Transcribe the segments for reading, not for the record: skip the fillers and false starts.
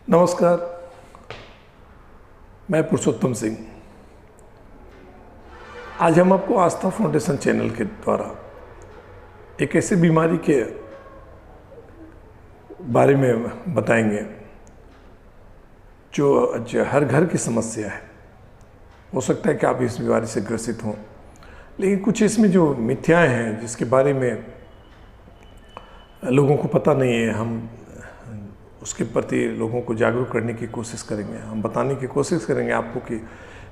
नमस्कार, मैं पुरुषोत्तम सिंह। आज हम आपको आस्था फाउंडेशन चैनल के द्वारा एक ऐसी बीमारी के बारे में बताएंगे जो आज हर घर की समस्या है। हो सकता है कि आप इस बीमारी से ग्रसित हों, लेकिन कुछ इसमें जो मिथ्याएं हैं जिसके बारे में लोगों को पता नहीं है, हम उसके प्रति लोगों को जागरूक करने की कोशिश करेंगे। हम बताने की कोशिश करेंगे आपको कि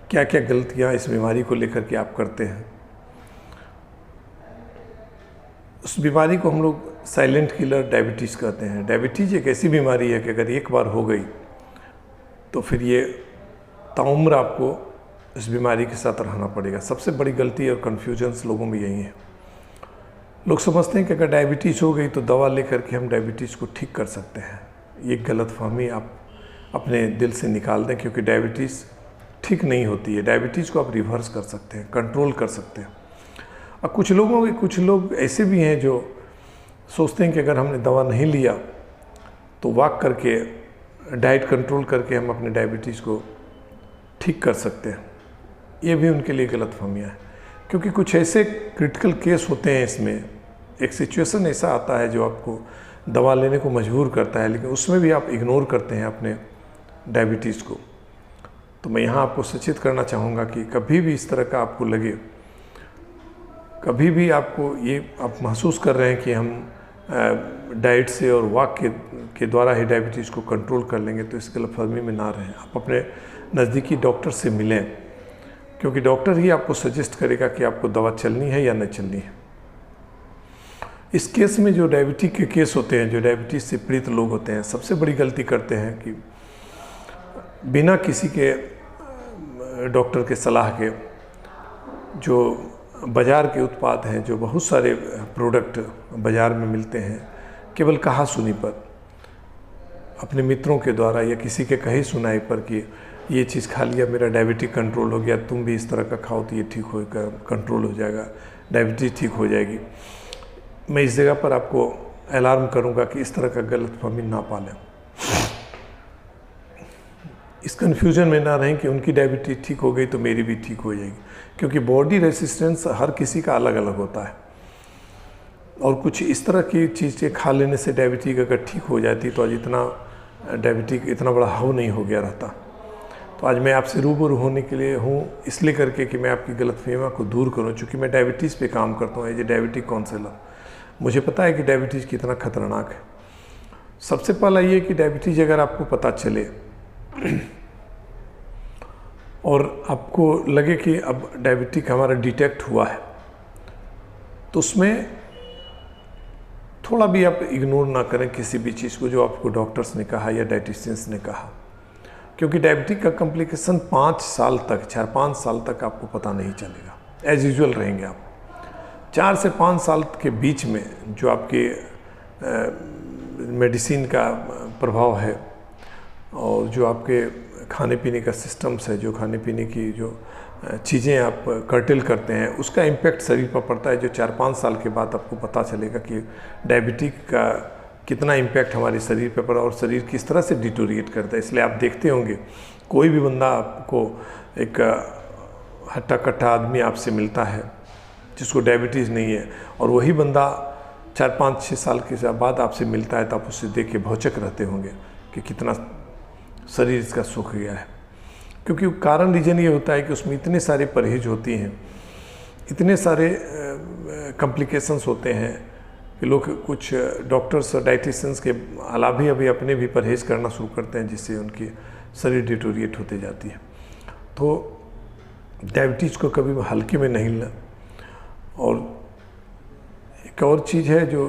क्या क्या गलतियां इस बीमारी को लेकर के आप करते हैं। उस बीमारी को हम लोग साइलेंट किलर डायबिटीज़ कहते हैं। डायबिटीज़ एक ऐसी बीमारी है कि अगर एक बार हो गई तो फिर ये ताउम्र आपको इस बीमारी के साथ रहना पड़ेगा। सबसे बड़ी गलती और कन्फ्यूजन्स लोगों में यही है। लोग समझते हैं कि अगर डायबिटीज़ हो गई तो दवा लेकर के हम डायबिटीज़ को ठीक कर सकते हैं। ये गलतफहमी आप अपने दिल से निकाल दें, क्योंकि डायबिटीज़ ठीक नहीं होती है। डायबिटीज़ को आप रिवर्स कर सकते हैं, कंट्रोल कर सकते हैं। और कुछ लोग ऐसे भी हैं जो सोचते हैं कि अगर हमने दवा नहीं लिया तो वॉक करके, डाइट कंट्रोल करके हम अपने डायबिटीज़ को ठीक कर सकते हैं। ये भी उनके लिए गलतफहमियाँ हैं, क्योंकि कुछ ऐसे क्रिटिकल केस होते हैं। इसमें एक सिचुएशन ऐसा आता है जो आपको दवा लेने को मजबूर करता है, लेकिन उसमें भी आप इग्नोर करते हैं अपने डायबिटीज़ को। तो मैं यहाँ आपको सचेत करना चाहूँगा कि कभी भी इस तरह का आपको लगे, कभी भी आपको ये आप महसूस कर रहे हैं कि हम डाइट से और वॉक के द्वारा ही डायबिटीज़ को कंट्रोल कर लेंगे, तो इस गलतफहमी में ना रहें। आप अपने नज़दीकी डॉक्टर से मिलें, क्योंकि डॉक्टर ही आपको सजेस्ट करेगा कि आपको दवा चलनी है या नहीं चलनी है। इस केस में जो डायबिटीज़ के केस होते हैं, जो डायबिटीज़ से पीड़ित लोग होते हैं, सबसे बड़ी गलती करते हैं कि बिना किसी के डॉक्टर के सलाह के जो बाज़ार के उत्पाद हैं, जो बहुत सारे प्रोडक्ट बाज़ार में मिलते हैं, केवल कहा सुनी पर, अपने मित्रों के द्वारा या किसी के कही सुनाई पर कि ये चीज़ खा लिया मेरा डायबिटीज़ कंट्रोल हो गया, तुम भी इस तरह का खाओ तो ये ठीक होगा, कंट्रोल हो जाएगा, डायबिटीज़ ठीक हो जाएगी। मैं इस जगह पर आपको अलार्म करूंगा कि इस तरह का गलतफहमी ना पालें। इस कन्फ्यूजन में ना रहें कि उनकी डायबिटीज़ ठीक हो गई तो मेरी भी ठीक हो जाएगी, क्योंकि बॉडी रेसिस्टेंस हर किसी का अलग अलग होता है। और कुछ इस तरह की चीज़ें खा लेने से डायबिटीज़ अगर ठीक हो जाती तो आज इतना डायबिटीज़ इतना बड़ा हाव नहीं हो गया रहता। तो आज मैं आपसे रूबरू होने के लिए हूँ, इसलिए करके कि मैं आपकी गलतफहमियों को दूर करूँ। चूँकि मैं डायबिटीज़ पे काम करता हूँ एज ए डायबिटीज़ काउंसलर, मुझे पता है कि डायबिटीज़ कितना खतरनाक है। सबसे पहला ये कि डायबिटीज़ अगर आपको पता चले और आपको लगे कि अब डायबिटीज़ हमारा डिटेक्ट हुआ है, तो उसमें थोड़ा भी आप इग्नोर ना करें किसी भी चीज़ को जो आपको डॉक्टर्स ने कहा या डाइटिशियंस ने कहा, क्योंकि डायबिटीज़ का कॉम्प्लिकेशन 4-5 साल तक आपको पता नहीं चलेगा। एज यूजुअल रहेंगे आप। 4 से 5 साल के बीच में जो आपके मेडिसिन का प्रभाव है और जो आपके खाने पीने का सिस्टम्स है, जो खाने पीने की जो चीज़ें आप कर्टेल करते हैं, उसका इम्पैक्ट शरीर पर पड़ता है। जो 4-5 साल के बाद आपको पता चलेगा कि डायबिटीज़ का कितना इम्पैक्ट हमारे शरीर पर पड़ा और शरीर किस तरह से डिटोरिएट करता है। इसलिए आप देखते होंगे कोई भी बंदा आपको, एक हट्टा कट्टा आदमी आपसे मिलता है जिसको डायबिटीज़ नहीं है, और वही बंदा 4-5-6 साल के बाद आपसे मिलता है, तो आप उससे देख के भौचक रहते होंगे कि कितना शरीर इसका सूख गया है। क्योंकि कारण रीज़न ये होता है कि उसमें इतने सारे परहेज होती हैं, इतने सारे कॉम्प्लिकेशंस होते हैं कि लोग, कुछ डॉक्टर्स और डाइटिशियंस के अलावा अभी अपने भी परहेज करना शुरू करते हैं, जिससे उनकी शरीर डिटोरिएट होते जाती है। तो डायबिटीज़ को कभी हल्के में नहीं लें। और एक और चीज़ है जो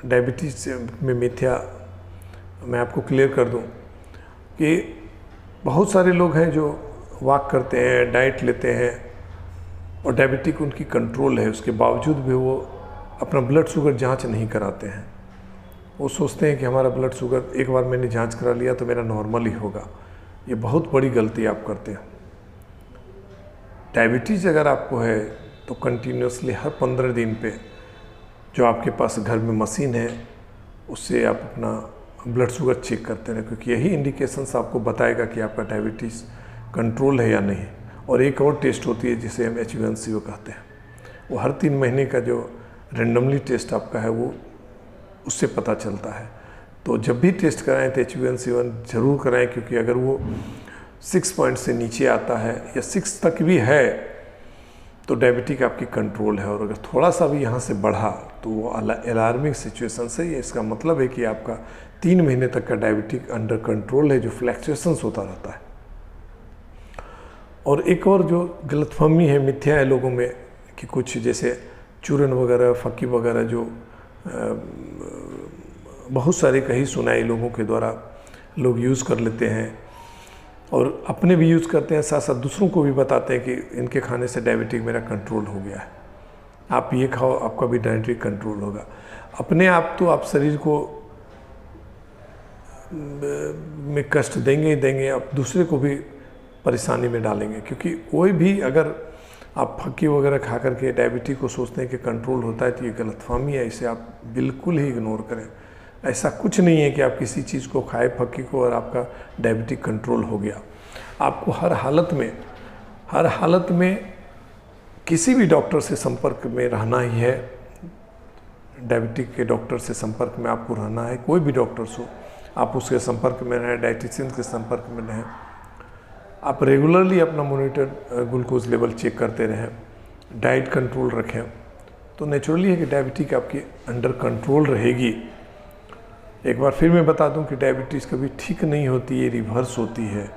डायबिटीज़ में मिथ्या मैं आपको क्लियर कर दूं कि बहुत सारे लोग हैं जो वॉक करते हैं, डाइट लेते हैं और डायबिटीज़ उनकी कंट्रोल है, उसके बावजूद भी वो अपना ब्लड शुगर जांच नहीं कराते हैं। वो सोचते हैं कि हमारा ब्लड शुगर, एक बार मैंने जांच करा लिया तो मेरा नॉर्मल ही होगा। ये बहुत बड़ी गलती आप करते हैं। डायबिटीज़ अगर आपको है तो कंटिन्यूसली हर 15 दिन पे जो आपके पास घर में मशीन है उससे आप अपना ब्लड शुगर चेक करते रहें, क्योंकि यही इंडिकेशंस आपको बताएगा कि आपका डायबिटीज़ कंट्रोल है या नहीं। और एक और टेस्ट होती है जिसे हम HbA1c कहते हैं, वो हर 3 महीने का जो रेंडमली टेस्ट आपका है वो उससे पता चलता है। तो जब भी टेस्ट कराएं तो HbA1c ज़रूर कराएं, क्योंकि अगर वो 6 पॉइंट से नीचे आता है या 6 तक भी है तो डायबिटिक आपकी कंट्रोल है, और अगर थोड़ा सा भी यहाँ से बढ़ा तो वो अलार्मिंग सिचुएशन है। ये इसका मतलब है कि आपका 3 महीने तक का डायबिटिक अंडर कंट्रोल है, जो फ्लैक्चुएशंस होता रहता है। और एक और जो गलतफहमी है, मिथ्या है लोगों में कि कुछ जैसे चूरन वगैरह, फक्की वगैरह जो बहुत सारे कहीं सुनाई लोगों के द्वारा लोग यूज़ कर लेते हैं और अपने भी यूज़ करते हैं, साथ साथ दूसरों को भी बताते हैं कि इनके खाने से डायबिटिक मेरा कंट्रोल हो गया है, आप ये खाओ आपका भी डायबिटिक कंट्रोल होगा। अपने आप तो आप शरीर को में कष्ट देंगे ही देंगे, आप दूसरे को भी परेशानी में डालेंगे, क्योंकि कोई भी अगर आप फक्की वगैरह खा करके डायबिटिक को सोचते हैं कि कंट्रोल होता है तो ये गलतफहमी है, इसे आप बिल्कुल ही इग्नोर करें। ऐसा कुछ नहीं है कि आप किसी चीज़ को खाए फक्की को और आपका डायबिटिक कंट्रोल हो गया। आपको हर हालत में किसी भी डॉक्टर से संपर्क में रहना ही है, डायबिटिक के डॉक्टर से संपर्क में आपको रहना है, कोई भी डॉक्टर्स हो आप उसके संपर्क में रहें, डाइटिशियन के संपर्क में रहें। आप रेगुलरली अपना मॉनिटर ग्लूकोज लेवल चेक करते रहें, डाइट कंट्रोल रखें, तो नेचुरली है कि डायबिटिक आपकी अंडर कंट्रोल रहेगी। एक बार फिर मैं बता दूं कि डायबिटीज़ कभी ठीक नहीं होती, ये रिवर्स होती है।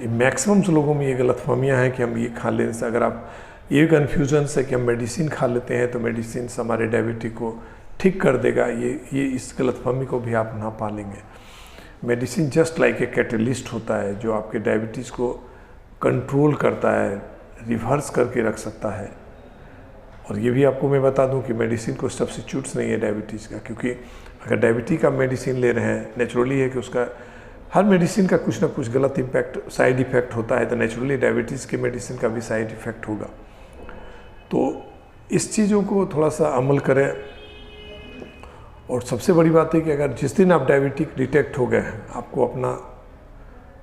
मैक्सिमम लोगों में ये गलतफहमियां हैं कि हम ये खा लेने से, अगर आप ये कन्फ्यूजन है कि हम मेडिसिन खा लेते हैं तो मेडिसिन हमारे डायबिटिक को ठीक कर देगा, ये इस गलतफहमी को भी आप ना पालेंगे। Medicine just like a catalyst होता है जो आपके डायबिटीज़ को कंट्रोल करता है, रिवर्स करके रख सकता है। और ये भी आपको मैं बता दूं कि मेडिसिन को सब्स्टिट्यूट्स नहीं है डायबिटीज़ का, क्योंकि अगर डायबिटीज़ का मेडिसिन ले रहे हैं, नेचुरली है कि उसका हर मेडिसिन का कुछ ना कुछ गलत इम्पैक्ट, साइड इफ़ेक्ट होता है, तो नेचुरली डायबिटीज़ के मेडिसिन का भी साइड इफ़ेक्ट होगा। तो इस चीज़ों को थोड़ा सा अमल करें। और सबसे बड़ी बात है कि अगर जिस दिन आप डायबिटिक डिटेक्ट हो गए हैं, आपको अपना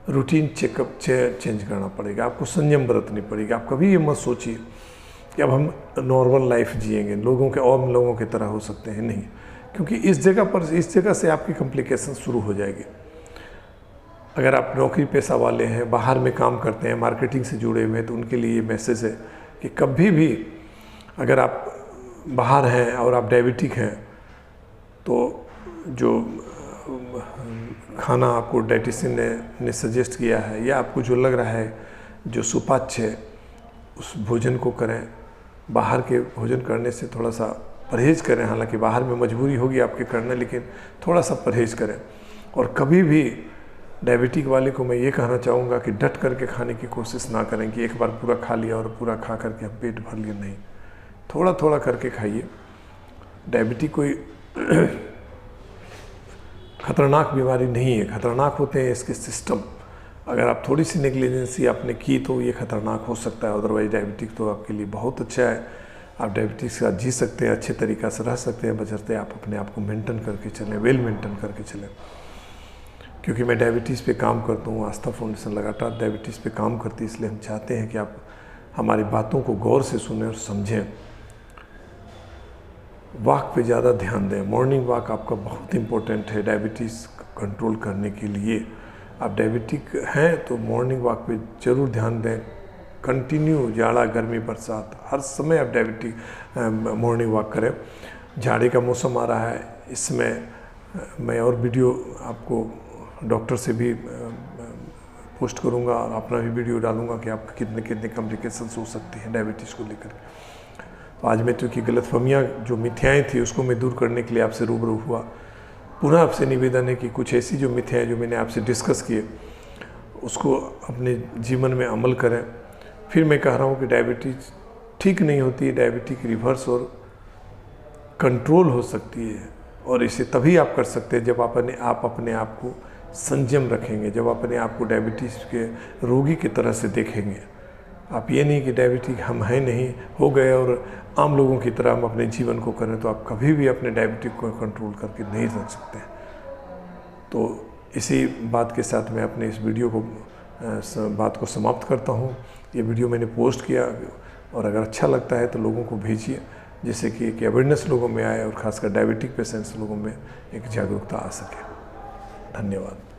रूटीन चेकअप चेंज करना पड़ेगा, आपको संयम बरतनी पड़ेगी। आप कभी ये मत सोचिए कि अब हम नॉर्मल लाइफ जिएंगे, लोगों की तरह हो सकते हैं, नहीं, क्योंकि इस जगह से आपकी कॉम्प्लिकेशन शुरू हो जाएगी। अगर आप नौकरी पेशा वाले हैं, बाहर में काम करते हैं, मार्केटिंग से जुड़े हुए हैं, तो उनके लिए ये मैसेज है कि कभी भी अगर आप बाहर हैं और आप डायबिटिक हैं तो जो खाना आपको डाइटिशियन ने सजेस्ट किया है या आपको जो लग रहा है जो सुपाच्य है उस भोजन को करें। बाहर के भोजन करने से थोड़ा सा परहेज़ करें, हालांकि बाहर में मजबूरी होगी आपके करना, लेकिन थोड़ा सा परहेज़ करें। और कभी भी डायबिटिक वाले को मैं ये कहना चाहूँगा कि डट करके खाने की कोशिश ना करें कि एक बार पूरा खा लिया और पूरा खा करके हम पेट भर लिया, नहीं, थोड़ा थोड़ा करके खाइए। डायबिटिक कोई खतरनाक बीमारी नहीं है, खतरनाक होते हैं इसके सिस्टम। अगर आप थोड़ी सी नेग्लिजेंसी आपने की तो ये खतरनाक हो सकता है, अदरवाइज डायबिटिक तो आपके लिए बहुत अच्छा है। आप डायबिटिक के साथ जी सकते हैं, अच्छे तरीक़ा से रह सकते हैं, बशर्ते आप अपने आप को मेंटेन करके चलें, वेल मेंटेन करके चलें। क्योंकि मैं डायबिटीज़ पे काम करता हूँ, आस्था फाउंडेशन लगातार डायबिटीज़ पे काम करती है, इसलिए हम चाहते हैं कि आप हमारी बातों को गौर से सुनें और समझें। वॉक पे ज़्यादा ध्यान दें, मॉर्निंग वॉक आपका बहुत इम्पोर्टेंट है डायबिटीज़ कंट्रोल करने के लिए। आप डायबिटिक हैं तो मॉर्निंग वॉक पे ज़रूर ध्यान दें। कंटिन्यू जाड़ा गर्मी बरसात हर समय आप डायबिटिक मॉर्निंग वॉक करें। जाड़े का मौसम आ रहा है, इसमें मैं और वीडियो आपको डॉक्टर से भी पोस्ट करूंगा और अपना भी वीडियो डालूंगा कि आपका कितने कॉम्प्लिकेशंस हो सकती हैं डायबिटीज़ को लेकर। तो आज मैं क्योंकि गलतफहमियाँ जो मिथ्याएँ थी उसको मैं दूर करने के लिए आपसे रूबरू हुआ। पुनः आपसे निवेदन है कि कुछ ऐसी जो मिथ्याएँ जो मैंने आपसे डिस्कस किए उसको अपने जीवन में अमल करें। फिर मैं कह रहा हूँ कि डायबिटीज़ ठीक नहीं होती है, डायबिटिक रिवर्स और कंट्रोल हो सकती है, और इसे तभी आप कर सकते हैं जब आप अपने आप को संयम रखेंगे, जब अपने आप को डायबिटीज़ के रोगी की तरह से देखेंगे। आप ये नहीं कि डायबिटिक हम हैं नहीं, हो गए और आम लोगों की तरह हम अपने जीवन को करें, तो आप कभी भी अपने डायबिटिक को कंट्रोल करके नहीं रख सकते। तो इसी बात के साथ मैं अपने इस वीडियो को बात को समाप्त करता हूँ। ये वीडियो मैंने पोस्ट किया और अगर अच्छा लगता है तो लोगों को भेजिए, जिससे कि एक अवेयरनेस लोगों में आए और ख़ासकर डायबिटिक पेशेंट्स लोगों में एक जागरूकता आ सके। धन्यवाद।